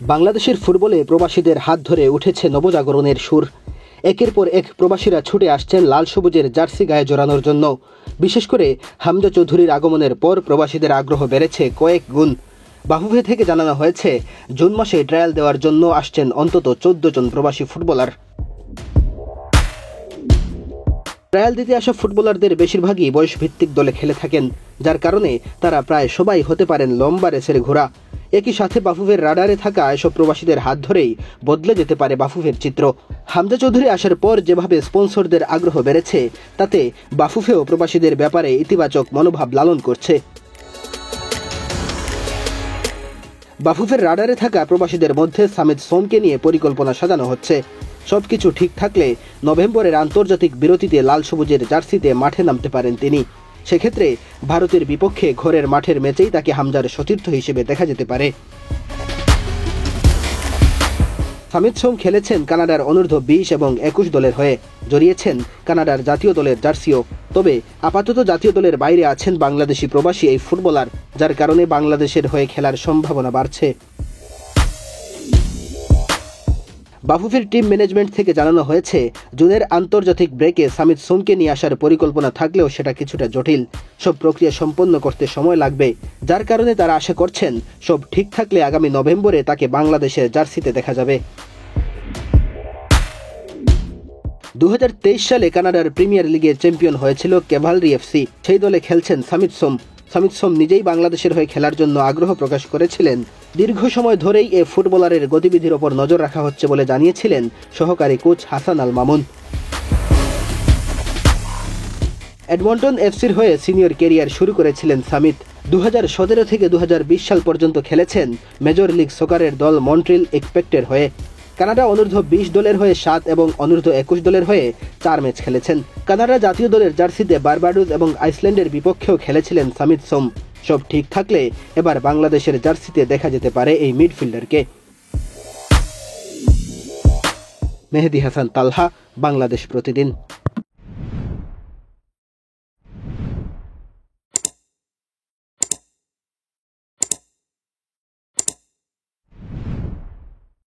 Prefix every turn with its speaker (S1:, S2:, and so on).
S1: বাংলাদেশের ফুটবলে প্রবাসীদের হাত ধরে উঠেছে নবজাগরণের সুর। একের পর এক প্রবাসীরা ছুটে আসছেন লাল সবুজের জার্সি গায়ে জড়ানোর জন্য। বিশেষ করে হামজা চৌধুরীর আগমনের পর প্রবাসীদের আগ্রহ বেড়েছে কয়েক গুণ। বাফুফে থেকে জানানো হয়েছে, জুন মাসে ট্রায়াল দেওয়ার জন্য আসছেন অন্তত 14 জন প্রবাসী ফুটবলার। ট্রায়াল দিতে আসা ফুটবলারদের বেশিরভাগই বয়সভিত্তিক দলে খেলে থাকেন, যার কারণে তারা প্রায় সবাই হতে পারেন লম্বা রেসের ঘোড়া। একই সাথে বাফুফের রাডারে থাকা এসব প্রবাসীদের হাত ধরেই বদলে যেতে পারে বাফুফের চিত্র। হামজা চৌধুরী আসার পর যেভাবে স্পন্সরদের আগ্রহ বেড়েছে, তাতে বাফুফেও প্রবাসীদের ব্যাপারে ইতিবাচক মনোভাব লালন করছে। বাফুফের রাডারে থাকা প্রবাসীদের মধ্যে সামিদ সোমকে নিয়ে পরিকল্পনা সাজানো হচ্ছে। সবকিছু ঠিক থাকলে নভেম্বরের আন্তর্জাতিক বিরতিতে লাল সবুজের জার্সিতে মাঠে নামতে পারেন তিনি। সেক্ষেত্রে ভারতের বিপক্ষে ঘরের মাঠের ম্যাচেই তাকে হামজার সতীর্থ হিসেবে দেখা যেতে পারে। সামিদ সোম খেলেছেন কানাডার অনূর্ধ্ব 20 এবং 21 দলের হয়ে, জড়িয়েছেন কানাডার জাতীয় দলের জার্সিও। তবে আপাতত জাতীয় দলের বাইরে আছেন বাংলাদেশি প্রবাসী এই ফুটবলার, যার কারণে বাংলাদেশের হয়ে খেলার সম্ভাবনা বাড়ছে। বাফুফের টিম ম্যানেজমেন্ট থেকে জানানো হয়েছে, জুনের আন্তর্জাতিক ব্রেকে সামিদ সোমকে নিয়ে আসার পরিকল্পনা থাকলেও সেটা কিছুটা জটিল। সব প্রক্রিয়া সম্পন্ন করতে সময় লাগবে, যার কারণে তারা আশা করছেন সব ঠিক থাকলে আগামী নভেম্বরে তাকে বাংলাদেশের জার্সিতে দেখা যাবে। 2023 সালে কানাডার প্রিমিয়ার লিগে চ্যাম্পিয়ন হয়েছিল ক্যাভালরি এফসি। সেই দলে খেলছেন সামিদ সোম। সামিদ সোম নিজেই বাংলাদেশের হয়ে খেলার জন্য আগ্রহ প্রকাশ করেছিলেন। দীর্ঘ সময় ধরেই এ ফুটবলারের গতিবিধির ওপর নজর রাখা হচ্ছে বলে জানিয়েছিলেন সহকারী কোচ হাসান আল মামুন। এডমন্টন এফসির হয়ে সিনিয়র ক্যারিয়ার শুরু করেছিলেন সামিদ। 2017 থেকে 2020 সাল পর্যন্ত খেলেছেন মেজর লিগ সকারের দল মন্ট্রিল এক্সপেক্টের হয়ে। কানাডা অনূর্ধ্ব 20 দলের হয়ে 7 এবং অনূর্ধ্ব 21 দলের হয়ে 4 ম্যাচ খেলেছেন। কানাডা জাতীয় দলের জার্সিতে বারবাডোস এবং আইসল্যান্ডের বিপক্ষেও খেলেছিলেন সামিদ সোম। সব ঠিক থাকলে এবার বাংলাদেশের জার্সিতে দেখা যেতে পারে এই মিডফিল্ডারকে। মেহেদী হাসান তালহা, বাংলাদেশ প্রতিদিন।